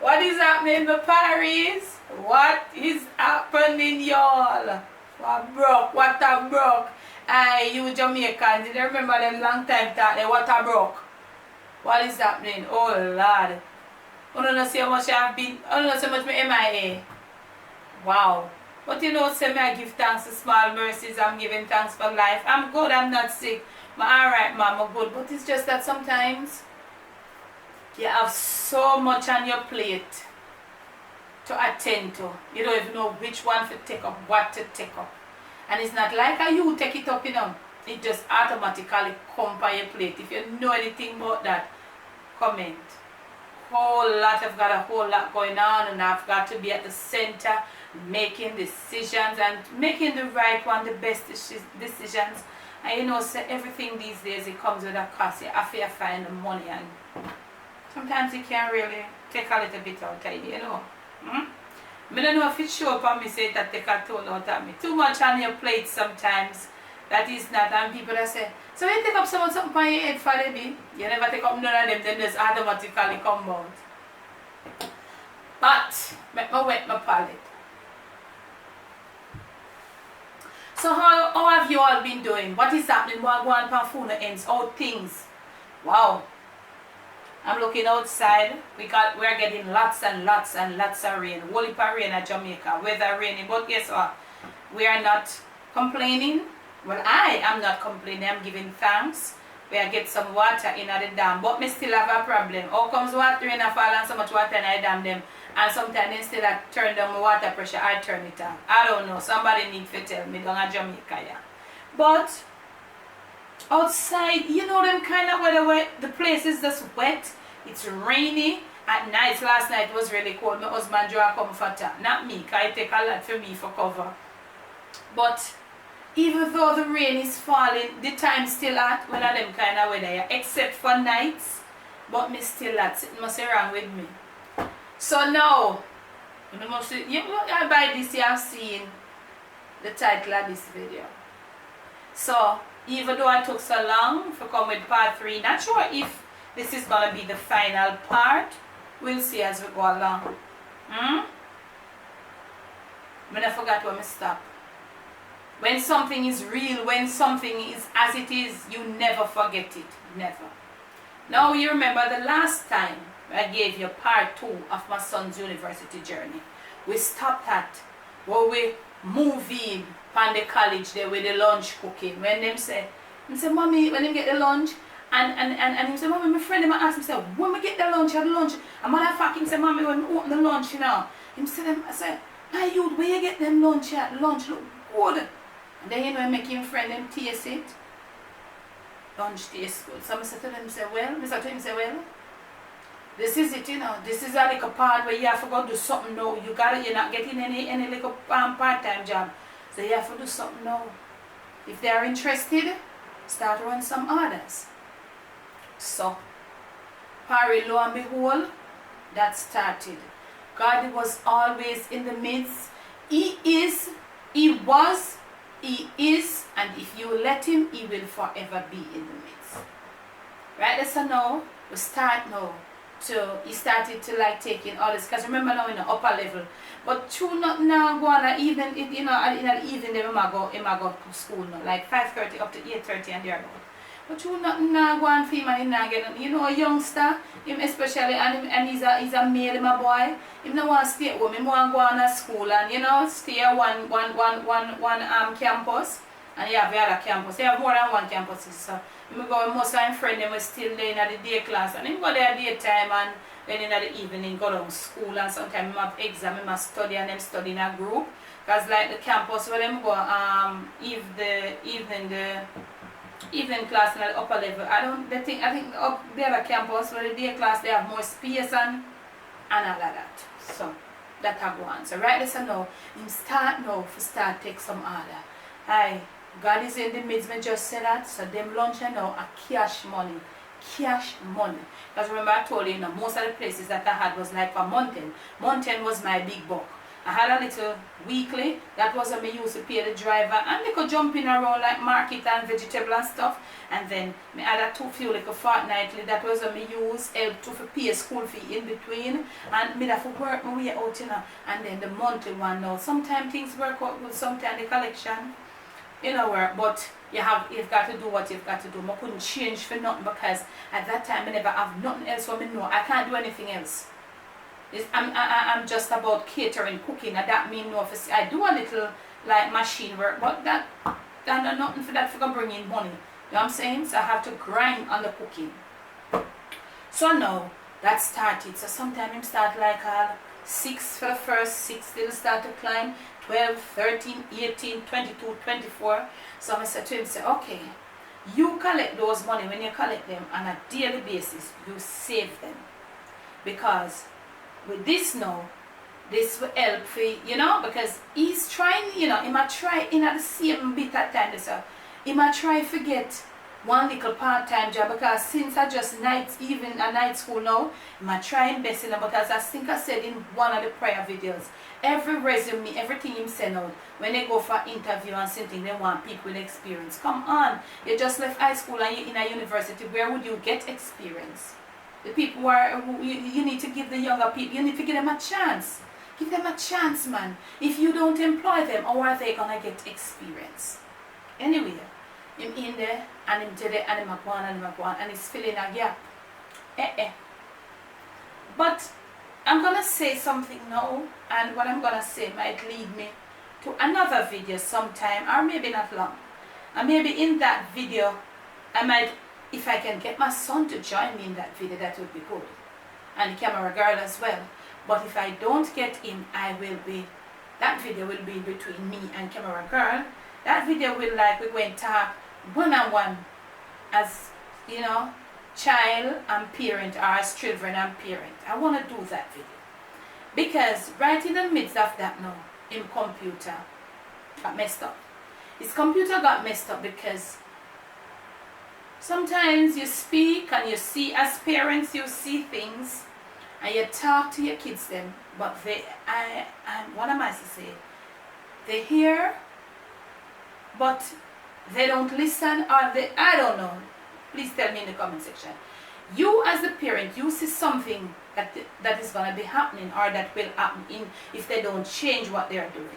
What is happening, the Paris? What is happening, y'all? What broke? What a broke? Aye, you Jamaicans, did you remember them long time talk? What a broke? What is happening? Oh Lord. I don't know how much I've been, I don't know so much my MIA. Wow. But you know, say me I give thanks to small mercies. I'm giving thanks for life. I'm good, I'm not sick. I'm alright, mom, I'm good. But it's just that sometimes you have so much on your plate to attend to. You don't even know which one to take up, what to take up. And it's not like how you take it up, you know. It just automatically come on your plate. If you know anything about that, comment. I've got a whole lot going on, and I've got to be at the center making decisions and making the right one, the best decisions. And you know, so everything these days, it comes with a cost. You have to find the money, and sometimes you can really take a little bit out of you, you know. I don't know if it show up on me, say that take a toll out of me. Too much on your plate sometimes. That is not, and people that say, so you take up something on your head for baby. You never take up none of them, then just automatically come out. But, make me wet my palate. So how have you all been doing? What is happening? What going on Funa ends? How things? Wow. I'm looking outside. We're getting lots and lots and lots of rain. Whole heap of rain at Jamaica. Weather raining. But guess what? We are not complaining. Well, I am not complaining. I'm giving thanks. We are get some water in at the dam. But me still have a problem. How comes water rain and fall and so much water in the dam them? And sometimes instead of turn down my water pressure, I turn it on. I don't know. Somebody needs to tell me down at Jamaica, yeah. But outside, you know them kind of weather where the place is just wet. It's rainy. At night, last night was really cold. My husband drew a comforter. Not me, because it take a lot for me for cover. But even though the rain is falling, the time still hot. One of them kind of weather, yeah. Except for nights. But me still hot. Something must be wrong with me. So now, by this you have seen the title of this video. So, even though I took so long to come with part 3, not sure if this is going to be the final part. We'll see as we go along. I forgot where I stop. When something is real, when something is as it is, you never forget it. Never. Now you remember the last time I gave you part 2 of my son's university journey. We stopped at where we move in on the college there with the lunch cooking. When them say, Mommy, when them get the lunch, and he said, Mommy, my friend them ask me, say, when we get the lunch, have the lunch. And motherfucking say, Mommy, when we open the lunch, you know. Him say, I say, my youth, where you get them lunch at? Lunch look good. And then you know, I make him friend them taste it. Lunch tastes good. So I said to them, say, well, this is it, you know. This is a little part where you have to go do something now. You're not getting any little part-time job. So you have to do something now. If they are interested, start run some orders. So, Parry, lo and behold, that started. God was always in the midst. He is, He was, He is, and if you let Him, He will forever be in the midst. Right, so now, we start now. He started to like taking orders, because remember now in the upper level. But true not now go on even, you know, in the evening they might go to school now, like 5:30 up to 8:30 and they're out. But true not now go on film and he not get, you know, a youngster, him especially, and he's a male, him a boy, him no want to stay at home, him want to go on a school and, you know, stay at one campus, and you have the other campus. You have more than one campus, so I go, most of my friends were still there in the day class, and I go there daytime, and then in the evening go down school, and sometimes I have exam, I study, and them study in a group. Because like the campus where them go, the evening class in the upper level, I think up the other campus where the day class they have more space and all of that. So that I go on. So right listen now, him start now to start take some order. Aye. God is in the midst, I just said that. So them lunch now are cash money. Cash money. Because remember I told you, most of the places that I had was like for Mountain. Mountain was my big buck. I had a little weekly, that was when I used to pay the driver, and they could jump in around like market and vegetable and stuff. And then I had a few like a fortnightly, that was when I used help to pay school fee in between, and me have to work my way out, you know. And then the monthly one now, sometimes things work out good, sometimes the collection, you know, work, but you've got to do what you've got to do. I couldn't change for nothing, because at that time I never have nothing else for me. No, I can't do anything else. I'm just about catering, cooking, and that means no. I do a little like machine work, but that nothing for that for bring in money. You know what I'm saying? So I have to grind on the cooking. So now that started. So sometimes I start like 6 for the first 6, they'll start to climb 12, 13, 18, 22, 24. So I said to him, say, okay, you collect those money. When you collect them on a daily basis, you save them, because with this now, this will help for, you know, because he's trying, you know, he might try in at the same bit at time, so he might try to get one little part-time job, because since I just even a night school now, he might try and best in it, because I think I said in one of the prior videos, every resume, everything him send out, when they go for interview and something, they want people with experience. Come on, you just left high school and you're in a university, where would you get experience? The people who you need to give the younger people, you need to give them a chance. Give them a chance, man. If you don't employ them, how are they gonna get experience? Anyway, him in there, and him tell the animal one, and he's filling a gap. But I'm gonna say something now, and what I'm gonna say might lead me to another video sometime, or maybe not long. And maybe in that video, I might, if I can get my son to join me in that video, that would be good. And the camera girl as well. But if I don't get him, that video will be between me and camera girl. That video will we're going to talk one-on-one as, you know, child and parent, or as children and parent. I want to do that video. Because right in the midst of that now, his computer got messed up. His computer got messed up because sometimes you speak and you see, as parents, you see things and you talk to your kids then, but what am I to say? They hear, but they don't listen, or I don't know. Please tell me in the comment section. You as the parent, you see something that is going to be happening, or that will happen if they don't change what they are doing.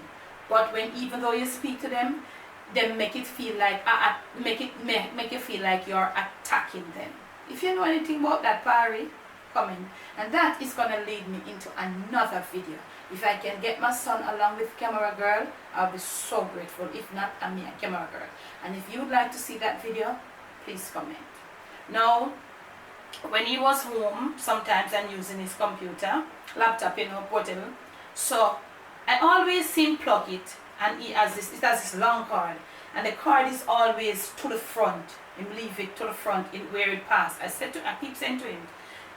But even though you speak to them, then make it feel like make you feel like you're attacking them. If you know anything about that, Pari, comment. And that is gonna lead me into another video. If I can get my son along with camera girl, I'll be so grateful. If not, I'm a camera girl. And if you would like to see that video, please comment. Now, when he was home, sometimes I'm using his computer, laptop, you know, portable. So I always see him plug it. And it has this long cord, and the cord is always to the front. Him leave it to the front in where it passed. I keep saying to him,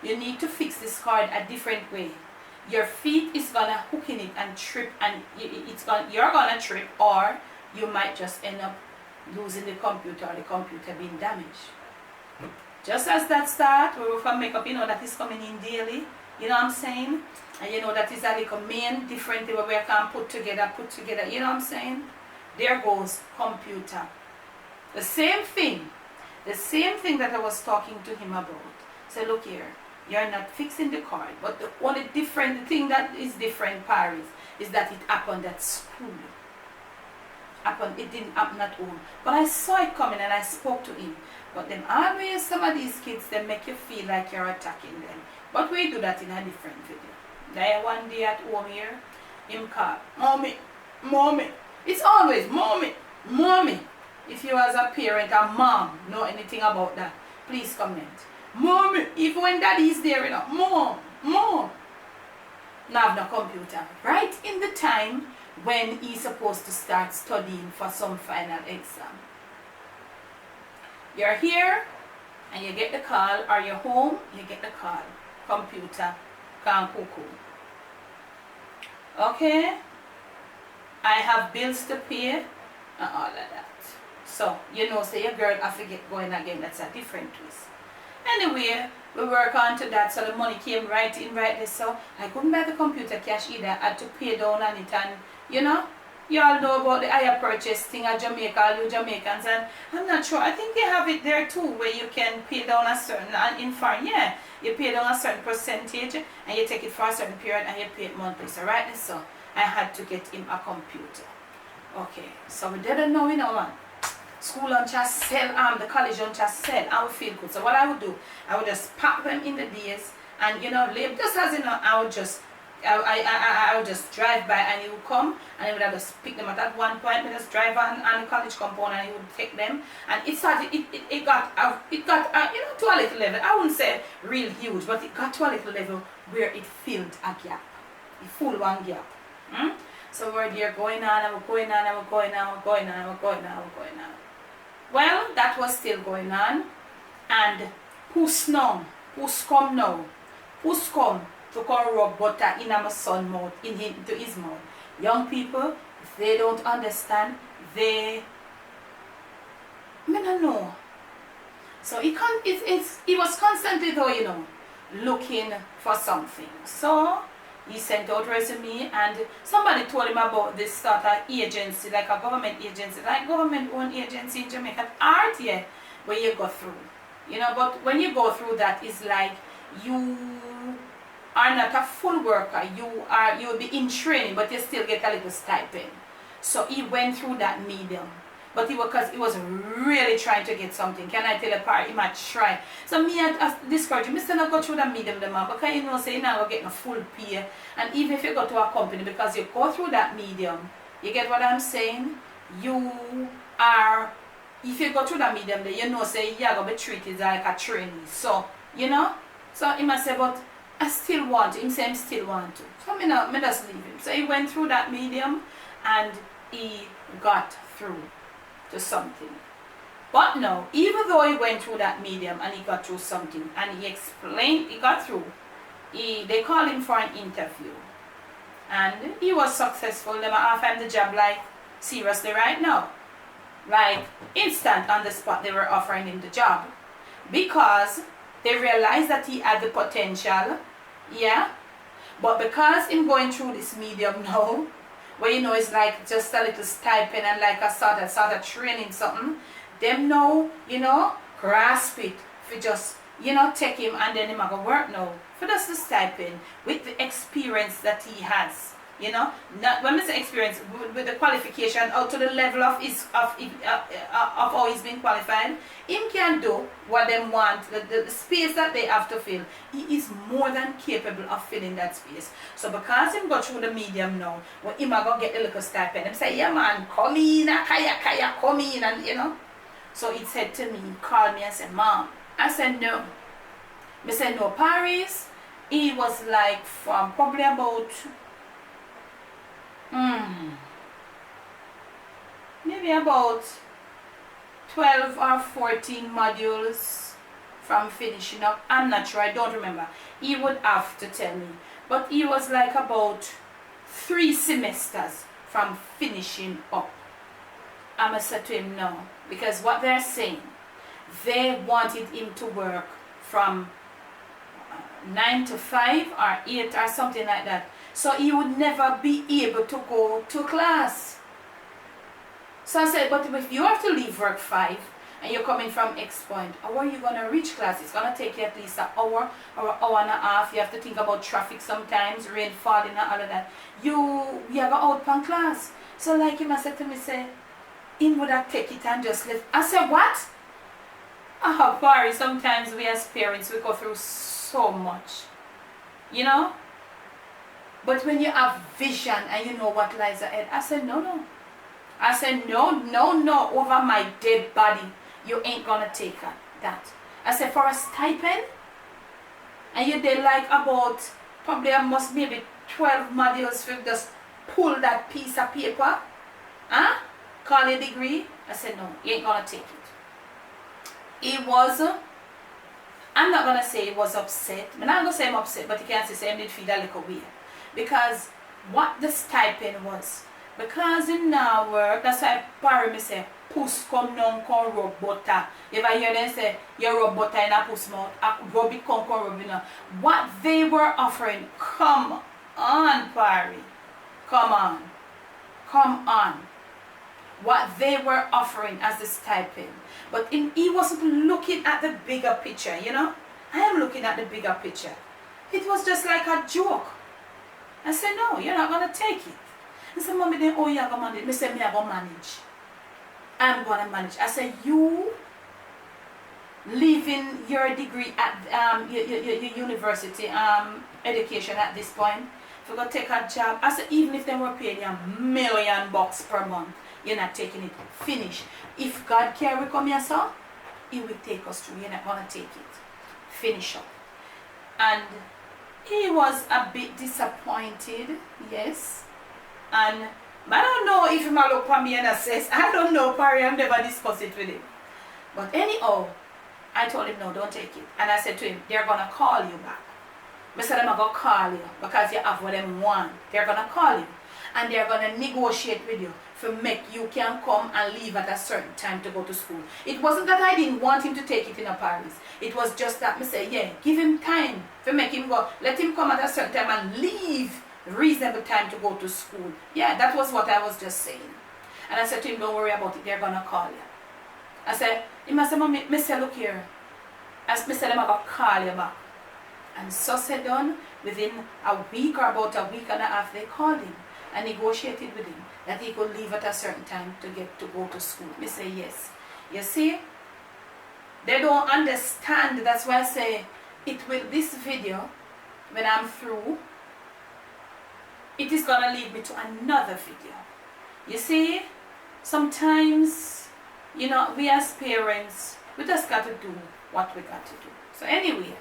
you need to fix this cord a different way. Your feet is gonna hook in it and trip, and you're gonna trip, or you might just end up losing the computer, or the computer being damaged. Just as that start, we will from makeup, you know, that is coming in daily. You know what I'm saying? And you know that is a little main different thing where we can put together, you know what I'm saying? There goes computer. The same thing that I was talking to him about. Say, look here, you're not fixing the cord, but the only different thing that is different, Paris, is that it happened at school. It didn't happen at home. But I saw it coming and I spoke to him. But then always some of these kids, they make you feel like you're attacking them. But we do that in a different video. There one day at home here, him call, mommy. It's always mommy. If you as a parent or mom know anything about that, please comment. Mommy, even when daddy is there, you know, mom. Now have no computer. Right in the time when he's supposed to start studying for some final exam. You're here and you get the call, or you're home, you get the call. Computer, can't cuckoo. Okay? I have bills to pay and all of that. So, you know, say your girl, I forget going again, that's a different twist. Anyway, we work on to that, so the money came right in right there. So I couldn't buy the computer cash either. I had to pay down on it, and you know, you all know about the hire purchase thing at Jamaica, all you Jamaicans, and I'm not sure, I think they have it there too, where you can pay down a certain, and in fact, yeah, you pay down a certain percentage, and you take it for a certain period, and you pay it monthly. So right there, so I had to get him a computer. Okay, so we didn't know, man. School lunch has sell, the college lunch has sell, I would feel good. So what I would do, I would just pack them in the days, and you know, just as you know, I would just drive by, and he would come, and he would have just pick them at one point. We just drive on the college compound, and he would take them, and it started. It got you know, to a little level. I wouldn't say real huge, but it got to a little level where it filled a gap. It filled one gap. So we're there going on, and we're going on, and we're going on, we're going on, and we're going on, we're going on. Well, that was still going on, and who's now? Who's come now? Who's come to come rub butter in my son's mouth, into his mouth? Young people, if they don't understand, I don't know. So he was constantly though, you know, looking for something. So he sent out resume, and somebody told him about this sort of agency, like a government agency, like government-owned agency in Jamaica, art, yeah, where you go through. You know, but when you go through that, it's like you are not a full worker. You'll be in training, but you still get a little stipend. So he went through that medium. But because he was really trying to get something. Can I tell a part? He might try. So me, I discourage him. I still not go through that medium, the man, because you know, say you're not getting a full pay. And even if you go to a company, because you go through that medium, you get what I'm saying? If you go through that medium, then you know, say you're going to be treated like a trainee. So, you know? So he must say, but I still want to. He said, I still want to. So I just leave him. So he went through that medium, and he got through to something. But no, even though he went through that medium and he got through something, and he explained, he got through, they called him for an interview, and he was successful. They offered him the job, like seriously right now, like instant on the spot. They were offering him the job because they realized that he had the potential, yeah. But because him going through this medium now, where you know it's like just a little stipend and like a sort of training something, them know, you know, grasp it for just, you know, take him, and then him a go work now for just the stipend with the experience that he has, you know. Not when I say experience, with the qualification out to the level of how he's been qualified, him can do what them want, the space that they have to fill. He is more than capable of filling that space. So because him go through the medium now, when him a go get the little stipend, him say, yeah man, come in, kaya, come in, and you know. So he said to me, he called me and said, Mom. I said no. I said no, Paris. He was like from probably about maybe about 12 or 14 modules from finishing up. I'm not sure, I don't remember. He would have to tell me. But he was like about 3 semesters from finishing up. I'm going to say to him no. Because what they're saying, they wanted him to work from 9 to 5 or 8 or something like that. So he would never be able to go to class. So I said, but if you have to leave work 5 and you're coming from X point, how are you going to reach class? It's going to take you at least an hour or an hour and a half. You have to think about traffic sometimes, rain falling and all of that. You have an out from class. So like him, I said to me, say, him would have take it and just left. I said, what? Oh, sorry, sometimes we as parents, we go through so much. You know? But when you have vision and you know what lies ahead, I said, no. I said, no, over my dead body, you ain't gonna take that. I said, for a stipend, and you did like about, probably almost maybe 12 modules for just pull that piece of paper, huh? Call it a degree. I said, no, you ain't gonna take it. He was, I'm not gonna say he was upset. I'm not gonna say I'm upset, but you can't say he did feel a little weird. Because what the stipend was, Because him now work, that's why Parry me say, puss come down, come rub butter. You ever hear them say, you rub butter in a puss mouth, rub it, come rub it. What they were offering, come on, Parry. Come on. Come on. What they were offering as a stipend. But he wasn't looking at the bigger picture, you know. I am looking at the bigger picture. It was just like a joke. I said, no, you're not going to take it. He said, Mommy, then, oh, you're going to manage. I said, me, I'm going to manage. I'm going to manage. I said, you leaving your degree at your university education at this point, if you're going to take a job, I said, even if they were paying you $1 million per month, you're not taking it. Finish. If God can come here, so He will take us through. You're not going to take it. Finish up. And he was a bit disappointed, yes. And I don't know if he might look at me and says, I don't know, Parry, I've never discussed it with him. But anyhow, I told him, no, don't take it. And I said to him, they're going to call you back. I said, I'm going to call you because you have what they want. They're going to call you. And they're going to negotiate with you to make you can come and leave at a certain time to go to school. It wasn't that I didn't want him to take it in a Paris. It was just that I say, yeah, give him time to make him go. Let him come at a certain time and leave reasonable time to go to school. Yeah, that was what I was just saying. And I said to him, don't worry about it. They're going to call you. I said, he must say, Mommy, I say, look here. I said, I'm going to call you back. And so said done, within a week or about a week and a half, they called him and negotiated with him that he could leave at a certain time to go to school. Me say yes. You see, they don't understand. That's why I say it will. This video, when I'm through, it is gonna lead me to another video. You see, sometimes, you know, we as parents, we just got to do what we got to do. So anyway.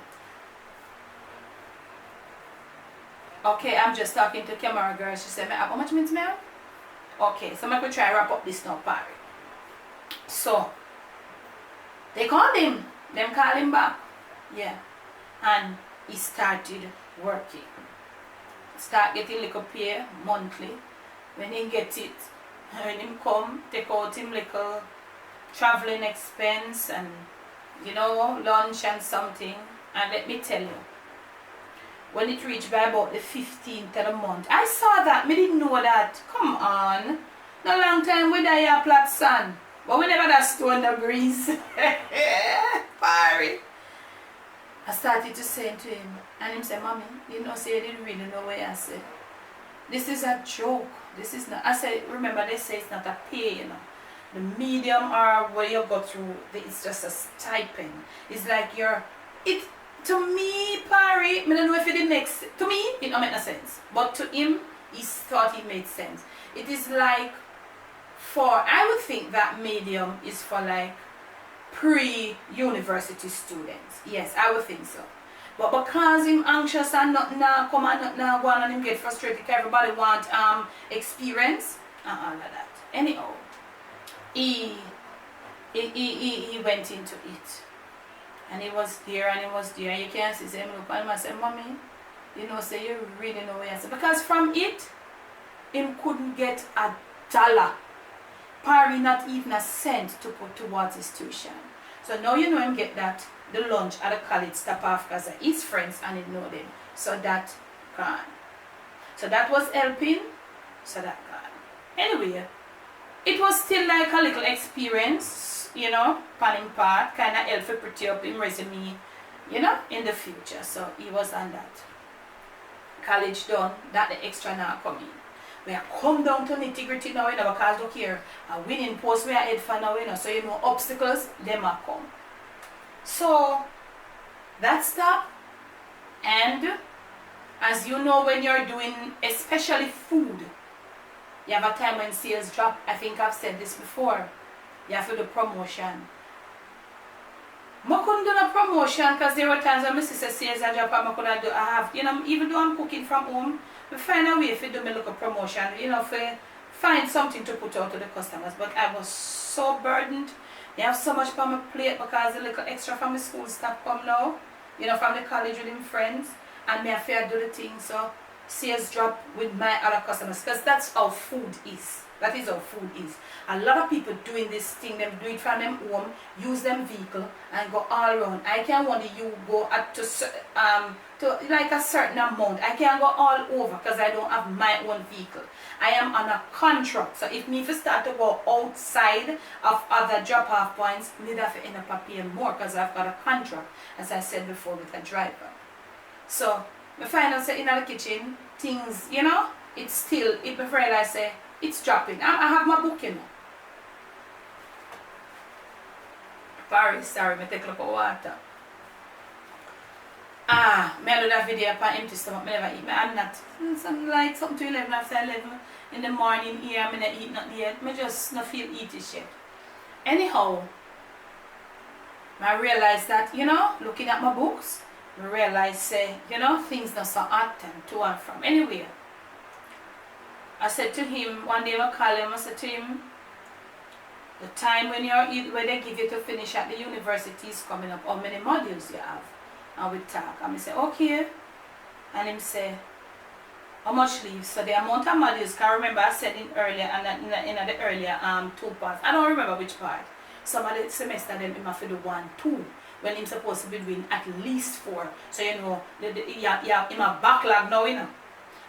Okay, I'm just talking to camera girl. She said, how much minutes now? Okay, so I'm going to try to wrap up this now, Parry. So, they called him. Them call him back. Yeah. And he started working. Start getting little pay monthly. When he get it, when him come, take out him little traveling expense and, you know, lunch and something. And let me tell you, when it reached by about the 15th of the month, I saw that. Me didn't know that. Come on. No long time we die a flat sun. But we never that stone the breeze. Parry. I started to say to him. And him said, Mommy, you know, say you didn't really know what I said. This is a joke. This is not. I said, remember they say it's not a pay, you know. The medium or what you go through, it's just a stipend. It's like to me, Parry, I don't know if it didn't make sense. To me, it don't make no sense. But to him, he thought it made sense. It is like I would think that medium is for like pre-university students. Yes, I would think so. But because him anxious and not now come and not now go on and him get frustrated because everybody want experience and all of that. Anyhow, he went into it. And he was there and he was there. And you can't see him look at him and say, Mommy, you know, say you really know what I said. Because from it, him couldn't get $1. Parry not even a cent to put towards his tuition. So now you know him get that, the lunch at the college stop off because of his friends and he know them. So that gone. So that was helping. So that gone. Anyway, it was still like a little experience, you know, panning part, kind of help to pretty up him resume, you know, in the future. So he was on that. College done, that the extra now come in. We are come down to nitty-gritty now, you know, because look here, a winning post we are head for now, you know, so you know, obstacles, them are come. So, that stop, and as you know, when you're doing, especially food, you have a time when sales drop. I think I've said this before. You have to do promotion. I couldn't do no promotion because there were times when my sister sales a drop and I have, you know, even though I'm cooking from home, I find a way to do my little promotion, you know, for find something to put out to the customers. But I was so burdened. You have so much on my plate because the little extra from the school stuff come now, you know, from the college with them friends, and me have to do the thing. So sales drop with my other customers, because that's how food is. That is how food is. A lot of people doing this thing, them do it from them home, use them vehicle and go all around. I can't want you go at to like a certain amount. I can't go all over because I don't have my own vehicle. I am on a contract. So if me if start to go outside of other drop off points, me have to end up paying more because I've got a contract, as I said before, with a driver. So I find out say in the kitchen, things, you know, it's still, if I realize say it's dropping. I have my book, you know. Paris, sorry, I take a look at water. I do that video upon empty stomach, I never eat. I'm not, something like something to 11 after 11 in the morning here, I'm not eat nothing yet. I just not feel eatish yet. Anyhow, I realized that, you know, looking at my books, I realized, say, you know, things not so hot and to and from. Anyway, I said to him, one day I called him, I said to him, the time when they give you to finish at the university is coming up, how many modules you have? And we talk. And I say, okay. And him say, how much leave? So the amount of modules, I remember I said in earlier, and in the earlier 2 parts. I don't remember which part. Some of the semester then him have to do 1, 2. When he's supposed to be doing at least 4. So you know, him a backlog now, you know.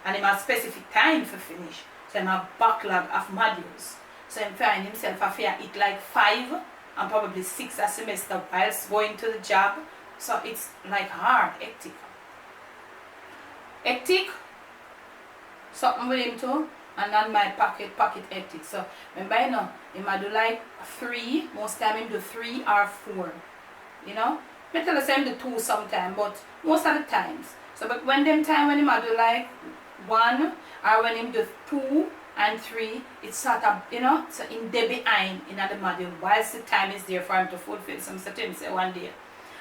And him have specific time for finish. So him have backlog of modules. So him find himself a fear eat like 5 and probably 6 a semester whilst going to the job. So it's like hard, hectic. Hectic, something with him too, and then my pocket hectic. So remember, you know, he might do like 3, most time him do 3 or 4. You know? I tell us him do 2 sometimes, but most of the times. So but when them time when he might do like 1 or when him do 2 and 3, it's sort of, you know, so in the behind in the module whilst the time is there for him to fulfill. So I said to him, say one day,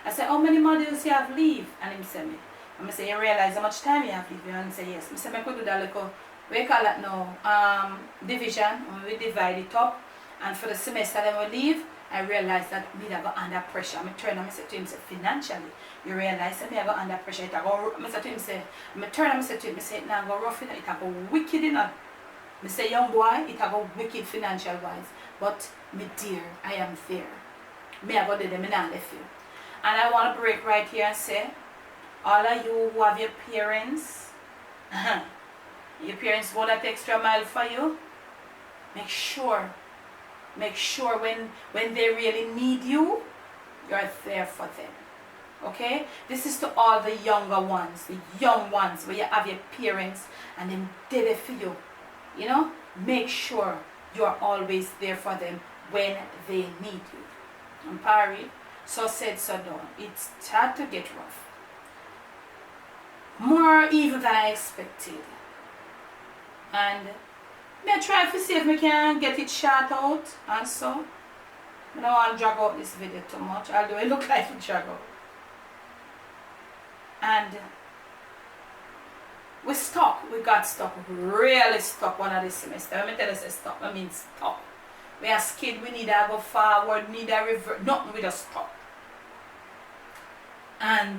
I said, how many modules you have leave? And him say me. And I say, you realize how much time you have leave? And he say, yes. I say, I could do that little, we call it now, division, and we divide it up. And for the semester then we leave, I realized that me I go under pressure. I turn and I say to him, say, financially, you realize that me I go under pressure. It go, I say to him, say, I turn and I say to him, I say, now go rough in it, go wicked in it. I say, young boy, it go wicked financial wise. But me dear, I am there. Me I go do them, me not left you. And I want to break right here and say, all of you who have your parents, your parents go that extra mile for you, make sure when they really need you, you're there for them. Okay? This is to all the younger ones, the young ones, where you have your parents and them did it for you. You know? Make sure you're always there for them when they need you. And Pari, so said, so done. It's hard to get rough. More even than I expected. And I try to see if we can get it shot out and so. I don't want to drag out this video too much, although it looks like it drag out. And we got stuck, really stuck one of this semester. Let me tell you, say stuck, I mean stuck. We are skid, we need to go forward, need to revert, nothing, we just stop. And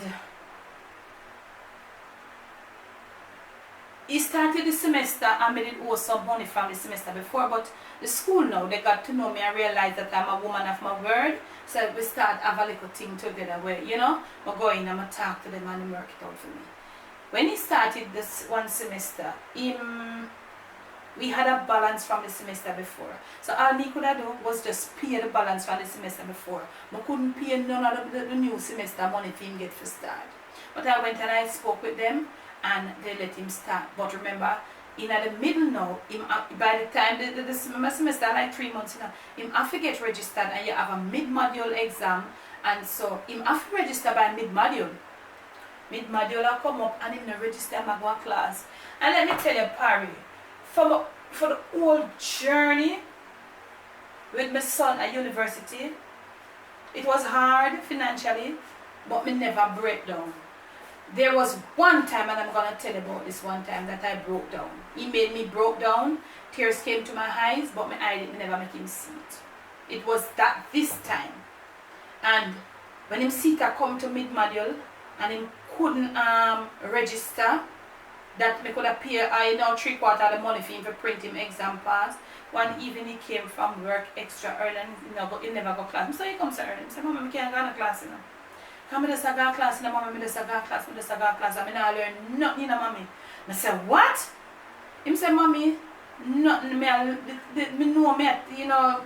he started the semester and I didn't owe some money from the semester before, but the school now, they got to know me and realize that I'm a woman of my word. So we start have a little thing together where, you know, I go in and I talk to them and they work it out for me. When he started this one semester, we had a balance from the semester before. So all me could have done was just pay the balance from the semester before. I couldn't pay none of the new semester money for him get to start. But I went and I spoke with them and they let him start. But remember, in the middle now, by the time the semester like 3 months now, him have to get registered and you have a mid-module exam, and so him have to register by mid-module. Mid-module will come up and him no register him go to class. And let me tell you, Pari, for the whole journey with my son at university, it was hard financially, but me never break down. There was one time, and I'm going to tell you about this one time, that I broke down. He made me broke down. Tears came to my eyes, but my eye didn't never make him see it. It was that this time. And when him see it come to mid-module, and him couldn't register, that me could have pay I now 3/4 of the money for him to print him exam pass. One evening he came from work extra early and he never go class. So he comes so early. I say, Mama, I can't go to class, you know. Come just go to class, Mama, I just go to class, I just go to class. I not learn nothing, you know, Mommy. I say, what? Him say, Mommy, nothing. Me know me, you know,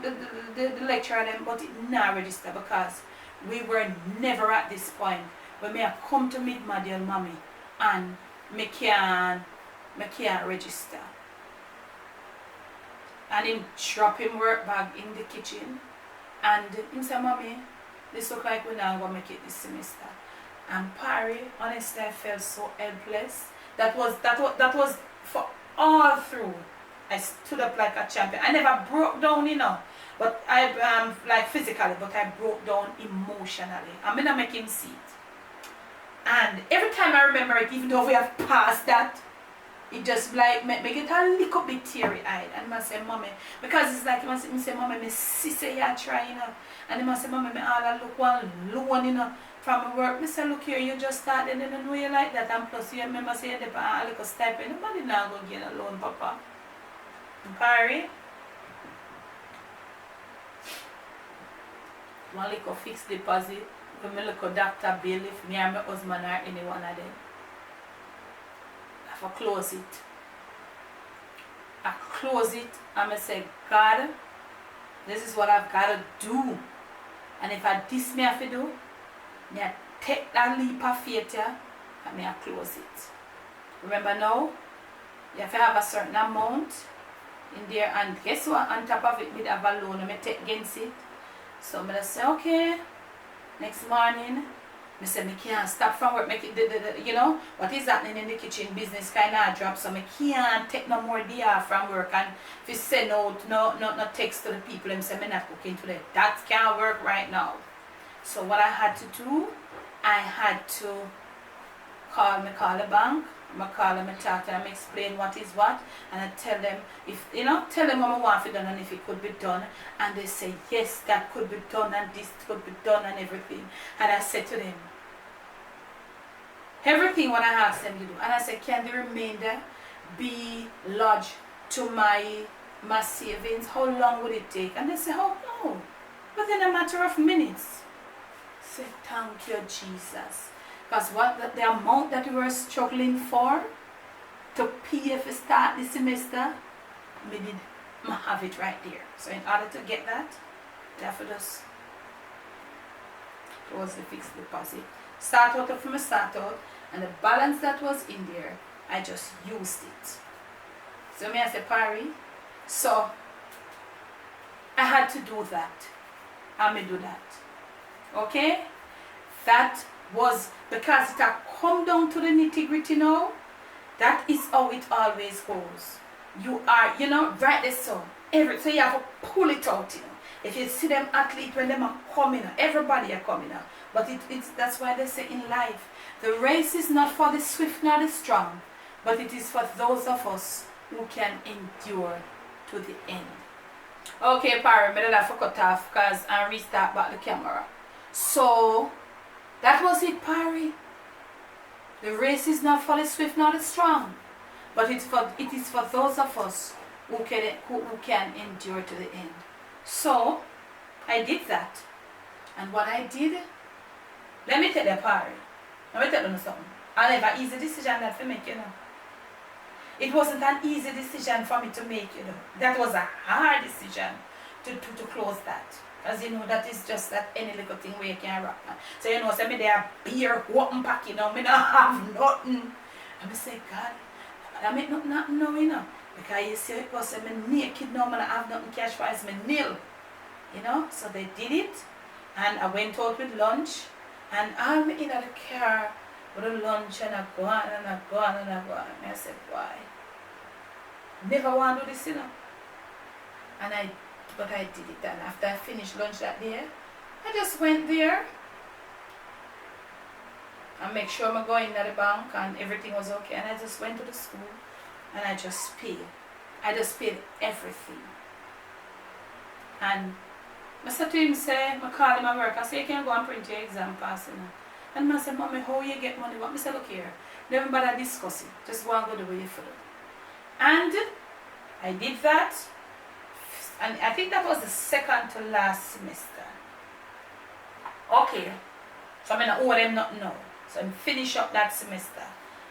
the lecturer them, but it not register because we were never at this point when me have come to meet my dear Mommy and me can't register. And him drop him work bag in the kitchen and him say, Mommy, this look like we're not gonna make it this semester. And Parry, honestly, I felt so helpless. That was for all through. I stood up like a champion. I never broke down, you know, but I like physically, but I broke down emotionally. I'm gonna make him see it. And every time I remember it, even though we have passed that, it just like make it a little bit teary-eyed. And I say, Mommy, because it's like me say, Mommy, my sister you're trying, you know. And I say, Mommy, me all look one loan, you know, from my work. I say, look here, you just started and I know you like that. And plus you remember say you depend on a little stipend. Nobody now go get a loan, Papa. Parry. One little fixed deposit. When I look at Dr. Bill, if me and my husband or any one of them. I close it. I close it and I say, God, this is what I've got to do. And if I this me have to do, I take that leap of faith here and I close it. Remember now, you have to have a certain amount in there, and guess what? On top of it, me have a loan and I take against it. So I'm gonna say, okay, next morning, I say, I can't stop from work, make it, you know, what is happening in the kitchen business kind of drop, so I can't take no more day off from work, and if you send out no text to the people, and say, I'm not cooking today, that can't work right now. So what I had to do, I had to call the bank, I call them, I talk to them, explain what is what, and I tell them, if you know, tell them what I want to be done and if it could be done, and they say, yes, that could be done, and this could be done, and everything. And I said to them, everything what I asked them to do. And I said, can the remainder be lodged to my savings? How long would it take? And they say, oh no, within a matter of minutes. I said, thank you, Jesus. Because what the amount that we were struggling for to pay if we start the semester, we did have it right there. So in order to get that, we have to just close the fixed deposit. Start out from a start out, and the balance that was in there, I just used it. So me I say, Parry, so I had to do that. I may do that. Okay? That was because it had come down to the nitty-gritty now. That is how it always goes. You are, you know, right there so. So you have to pull it out, you know. If you see them athletes when them are coming out, everybody are coming out. But that's why they say in life, the race is not for the swift nor the strong, but it is for those of us who can endure to the end. Okay, Parry, I have to cut off because I restart back the camera. So, that was it, Parry. The race is not for the swift nor the strong, but it is for those of us who can endure to the end. So, I did that. And what I did, let me tell you, Parry. Let me tell you something. I never easy decision that to make, you know. It wasn't an easy decision for me to make, you know. That was a hard decision to close that. As you know, that is just that any little thing where you can rock. So you know, say me there beer open pack, you know, me don't have nothing. And I say, God, I make nothing happen now, you know. Because you see, because say me naked now, I don't have nothing cash for it's me nil. You know, so they did it. And I went out with lunch. And I'm in the car with the lunch, and I go on and I go on and I go on. And I said, why? Never want to do this, you know. But I did it. And after I finished lunch that day, I just went there and make sure I'm going to the bank and everything was okay. And I just went to the school and I just paid. I just paid everything. And I said to him, I called him at work. I said, you can go and print your exam pass, you know. And I said, Mommy, how you get money? I said, look here. Never bother discussing. Just go and go the way you feel. And I did that. And I think that was the second to last semester. Okay. So I'm going to owe them nothing now. So I'm finish up that semester.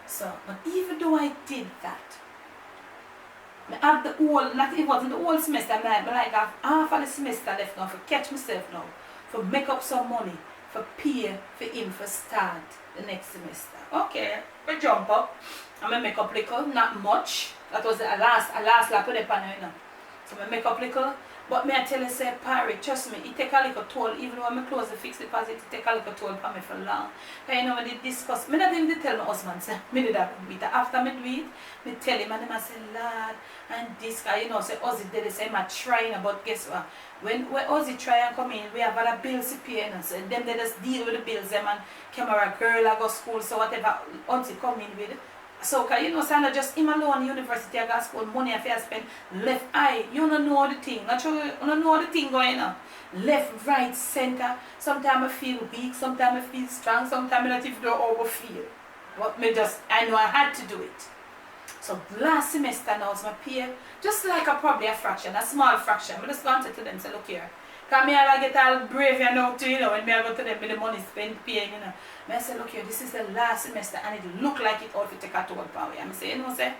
So, but even though I did that, I have the whole, not it wasn't the whole semester, but like I have half of the semester left now for catch myself now, for make up some money, for pay for him for start the next semester. Okay, we jump up. I'm going to make up little, not much. That was the last lap of the panel, you know. So I make up little. But me I tell you, say, Parry, trust me, it take a little toll. Even when I close the fixed deposit, it take a little toll for me for long. But you know, when they discuss, I not even tell my husband, say, me did that with it. After I do it, I tell him, and I say, Lord, and this guy, you know, say, Ozzy did it, say, I'm trying, but guess what? When Ozzy try and come in, we have other bills to pay, and so them they just deal with the bills, them, and camera girl, I go school, so whatever, Ozzy come in with it. So, cause you know, so not just him alone, university, I got school, money I spend, left eye, you don't know the thing, not sure, you don't know the thing going on. Left, right, center, sometimes I feel weak, sometimes I feel strong, sometimes I not even overfeel. But I know I had to do it. So, last semester now, my peer, just like probably a fraction, a small fraction, I just wanted to them, say, look here. Because I get all brave now too, you know, when I go to them with the money spent paying, you know. I say, look here, this is the last semester and it look like it ought to take a toll upon me. I say, you know, say,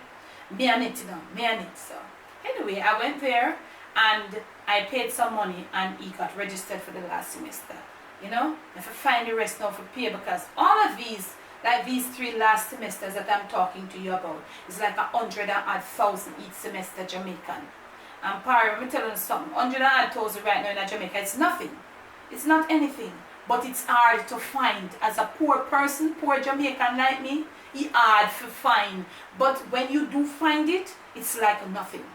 me and it, you know, me and it. So, anyway, I went there and I paid some money and he got registered for the last semester. You know, if I find the rest now for pay because all of these, like these 3 last semesters that I'm talking to you about, is like 100,000 each semester Jamaican. And Parry, let me tell you something, 100,000 right now in Jamaica, it's nothing. It's not anything. But it's hard to find. As a poor person, poor Jamaican like me, it's hard to find. But when you do find it, it's like nothing.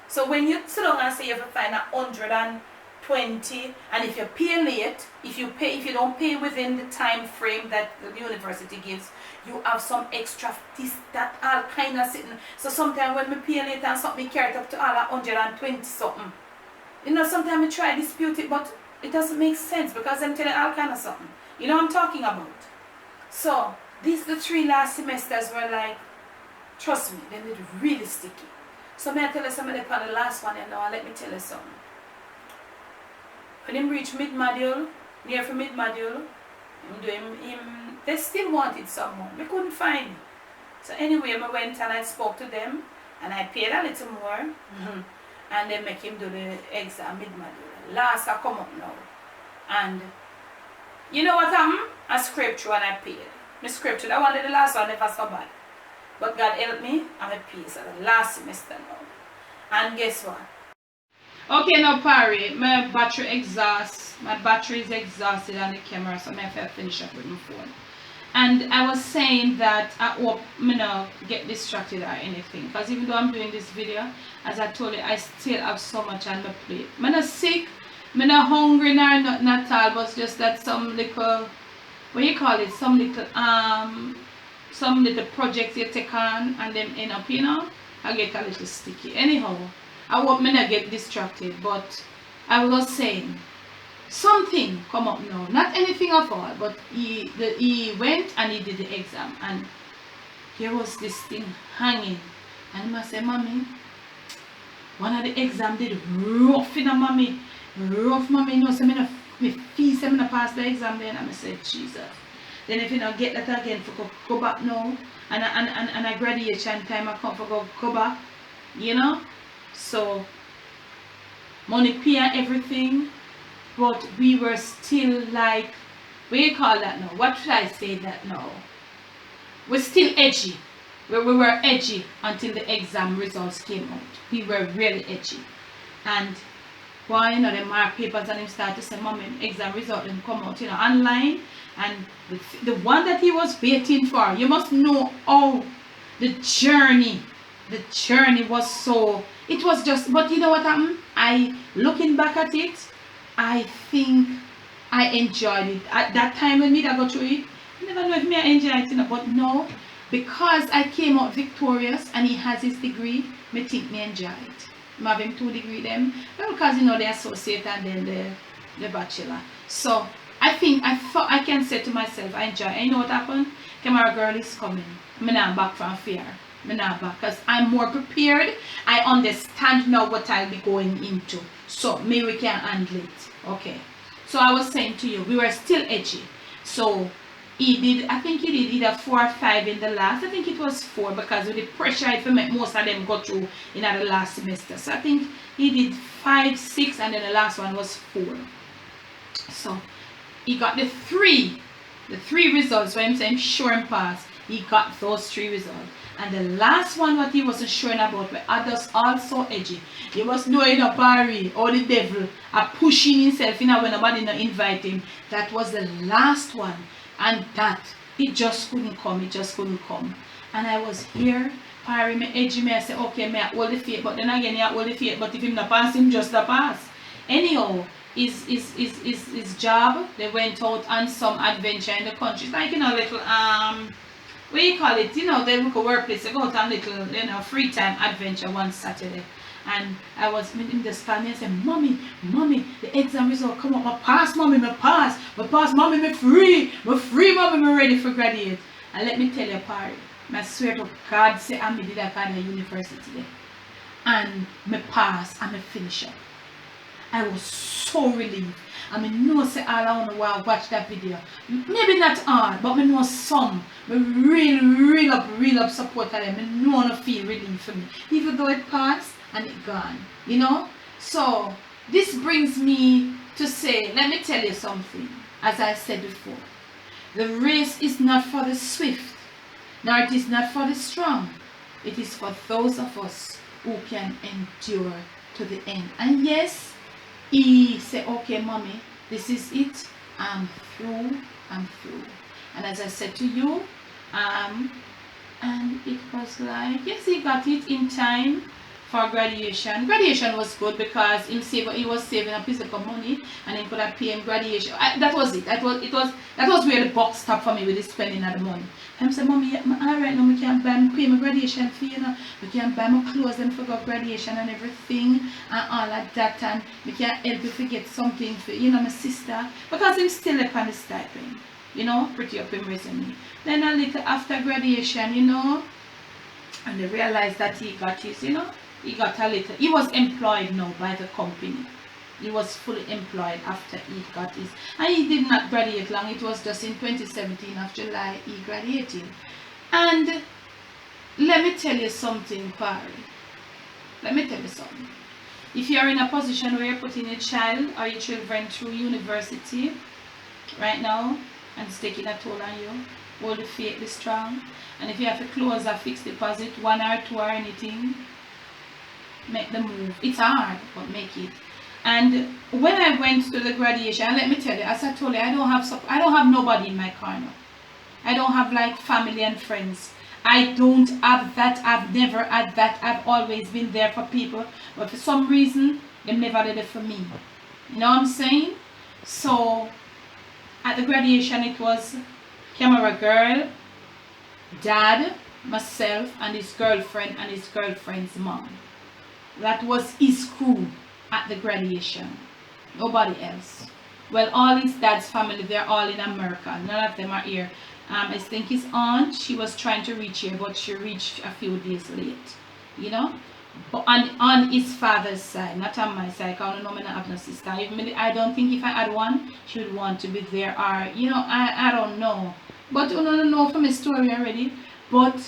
So when you sit down and say you have to find 120, and if you pay late, if you don't pay within the time frame that the university gives, you have some extra this, that, all kind of sitting. So sometimes when we pay late and something carried up to all 120 something. You know, sometimes I try to dispute it, but it doesn't make sense because I'm telling all kind of something. You know what I'm talking about? So, the 3 last semesters were like, trust me, they did really sticky. So, may I tell you something about the last one, you know, and let me tell you something. When him reach mid-module, near for mid-module, they still wanted some more. We couldn't find it. So, anyway, I went and I spoke to them, and I paid a little more, and they make him do the exam mid-module. Last I come up now. And you know what happened? I scraped through and I paid. I scraped through. That one the last one never so bad. But God helped me and I paid. So the last semester now. And guess what? Okay now Parry, my battery is exhausted on the camera, so I have to finish up with my phone. And I was saying that I hope I not get distracted or anything. Because even though I'm doing this video, as I told you, I still have so much on my plate. I'm not sick, I'm not hungry, nor nothing at all, but it's just that some little, what you call it, some little projects you take on and them end up, you know, I get a little sticky. Anyhow, I hope I not get distracted, but I was saying, something come up now, not anything at all, but he went and he did the exam and there was this thing hanging and I say, Mommy, one of the exam did rough in a mommy, you know, so my fees I'm gonna pass the exam then and I said, Jesus. Then if you don't get that again for go back now and I graduation time I come for go back, you know? So money pay and everything. But we were still like, what do you call that now? What should I say that now? We're still edgy. We were edgy until the exam results came out. We were really edgy. And boy, you know, the mark papers and him start to say, Mom, exam result didn't come out, you know, online. And the one that he was waiting for, you must know how the journey was so, it was just, but you know what happened? Looking back at it, I think I enjoyed it. At that time when I go through it, I never know if I enjoyed it, you know, but no, because I came out victorious and he has his degree, I think I enjoy it. I have him 2 degrees them, because you know the associate and then the bachelor. So I can say to myself, I enjoy. And you know what happened? Camera girl is coming. I'm not back from fear. I'm not back because I'm more prepared. I understand now what I'll be going into. So maybe we can handle it. Okay. So I was saying to you, we were still edgy. So I think he did either 4 or 5 in the last. I think it was 4 because with the pressure if make most of them go through in the last semester. So I think he did 5, 6 and then the last one was 4. So he got the 3 results. When I'm saying sure and pass, he got those 3 results. And the last one what he wasn't sure about were others also edgy. He was doing a party or the devil are pushing himself in when nobody not invite him. That was the last one. And that it just couldn't come. It just couldn't come. And I was here, party me edgy me. I said, okay, me I hold the faith, but then again I hold the faith, but if him not pass him just a pass. Anyhow, his job, they went out on some adventure in the country. Like little what do you call it? They look a workplace. They go out on little free time adventure one Saturday. And I was in the stand and said, Mommy, the exam result come up. I pass, Mommy, I pass. Mommy, I free, Mommy, I ready for graduate. And let me tell you, Parry, I swear to God, say I did that kind of university today. And I pass and I finish up. I was so relieved. I know say all I want to watch that video. Maybe not all, but I know some. I real up support them. I know I feel relief for me. Even though it passed and it gone. So this brings me to say, let me tell you something. As I said before, the race is not for the swift, nor it is not for the strong. It is for those of us who can endure to the end. And yes, he said, okay, Mommy, this is it. I'm through. And as I said to you, and it was like, yes, he got it in time for graduation. Graduation was good because he was saving a piece of money and he could have paid him graduation. That was it. That was where the box stopped for me with the spending of the money. I said, Mommy, alright now we can pay my graduation fee, we can buy my clothes and forget graduation and everything and all of that, and we can help you to get something for my sister, because I'm still up on the stipend, pretty up in resume. Then a little after graduation, and they realized that he got his, he got a little, he was employed now by the company. He was fully employed after he got his, and he did not graduate long. It was just in 2017 of July he graduated. And let me tell you something, Parry. Let me tell you something. If you are in a position where you're putting your child or your children through university right now and it's taking a toll on you, hold the faith, be strong. And if you have to close a fixed deposit, 1 or 2 or anything, make the move. It's hard, but make it. And when I went to the graduation, let me tell you, as I told you, I don't have nobody in my corner. I don't have like family and friends. I don't have that. I've never had that. I've always been there for people, but for some reason, they never did it for me. You know what I'm saying? So at the graduation, it was camera girl, dad, myself, and his girlfriend and his girlfriend's mom. That was his crew at the graduation. Nobody else. Well, all his dad's family, they're all in America. None of them are here. I think his aunt, she was trying to reach here, but she reached a few days late. But on his father's side, not on my side, because I don't know, I don't have no sister. I don't think if I had one, she would want to be there, or I don't know. But you don't know from my story already. But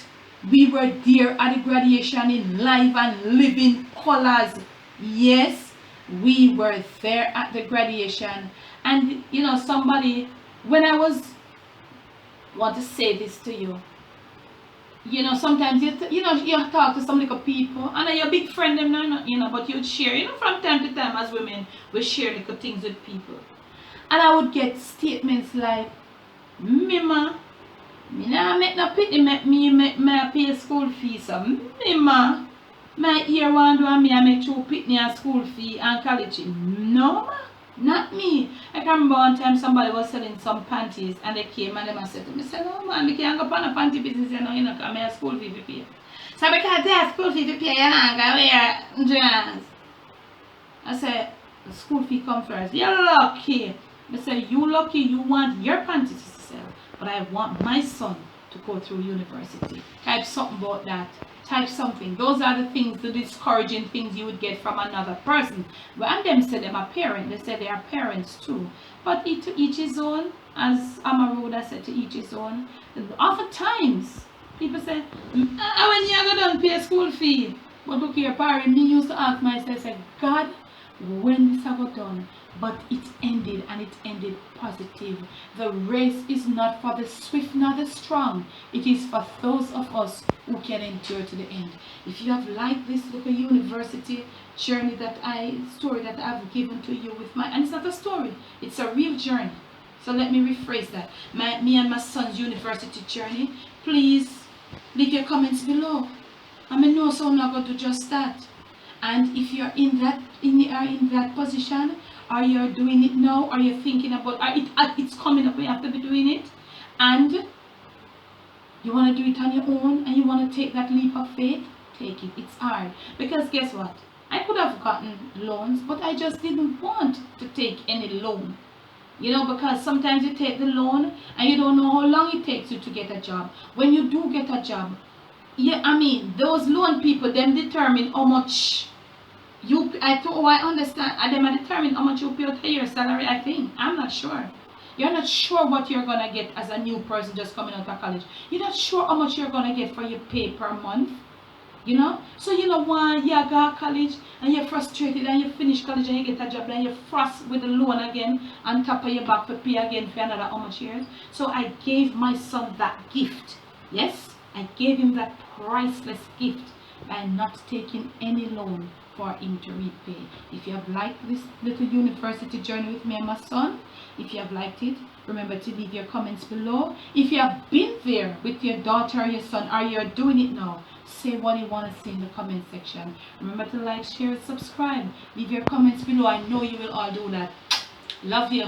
we were there at the graduation in live and living colors. Yes, we were there at the graduation. And somebody, when I want to say this to you, sometimes you talk to some little people and you're a big friend them now, but you'd share, from time to time as women, we share little things with people. And I would get statements like, Mima, me nah make no pity make me pay school fees. So Mima, my ear want do and me I make 2 pitney and school fee and college. No, ma, not me. I can remember one time somebody was selling some panties and they came and they said to me, no man, I can't go on a panty business, because I have school fee to pay. So because they have school fee to pay, you can't wear dress. I said, the school fee come first. You're lucky. They say, you lucky you want your panties to sell, but I want my son to go through university. Type something about that. Type something. Those are the things, the discouraging things you would get from another person. And them say them are parents. They say they are parents too. But to each his own, as Amaruda said, to each his own. Oftentimes, people say, when you go done pay school fee. But look here, Parry, me used to ask myself, say, God, when this got done? But it ended, and it ended positive. The race is not for the swift nor the strong. It is for those of us who can endure to the end. If you have liked this little university journey story that I've given to you with and it's not a story, it's a real journey. So let me rephrase that. Me and my son's university journey. Please leave your comments below. I know so I'm not going to do just that. And if you're in that position, or you're doing it now, or you're thinking about it's coming up, we have to be doing it, and you want to do it on your own, and you want to take that leap of faith, take it. It's hard, because guess what? I could have gotten loans, but I just didn't want to take any loan. Because sometimes you take the loan and you don't know how long it takes you to get a job. When you do get a job, those loan people, them determine how much I understand, and them determine how much you pay out your salary, I think. I'm not sure. You're not sure what you're going to get as a new person just coming out of college. You're not sure how much you're going to get for your pay per month. So why you go to college and you're frustrated and you finish college and you get a job and you're frost with the loan again on top of your back to pay again for another how much years. So I gave my son that gift. Yes, I gave him that priceless gift by not taking any loan for him to repay. If you have liked this little university journey with me and my son, if you have liked it, remember to leave your comments below. If you have been there with your daughter or your son, or you're doing it now, say what you want to say in the comment section. Remember to like, share, and subscribe. Leave your comments below. I know you will all do that. Love you.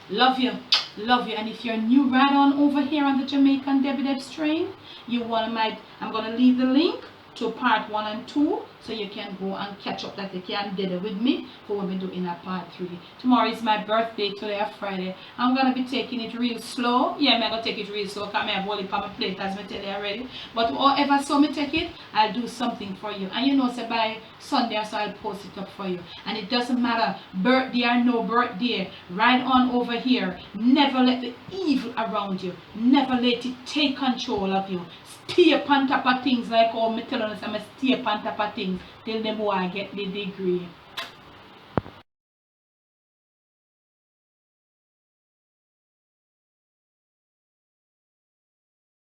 Love you. Love you. And if you're new right on over here on the Jamaican Debbie Debs train, I'm going to leave the link to part 1 and 2, so you can go and catch up that you can do with me for what we do in a part 3. Tomorrow is my birthday, today or Friday. I'm going to be taking it real slow. Yeah, I'm going to take it real slow because I have only on my plate, as I tell you already. But however so me take it, I'll do something for you. And say by Sunday or so I'll post it up for you. And it doesn't matter, birthday or no birthday, right on over here. Never let the evil around you, never let it take control of you. Stay upon top of things, like how me telling us, I'm stay upon top of things till the boy get the degree.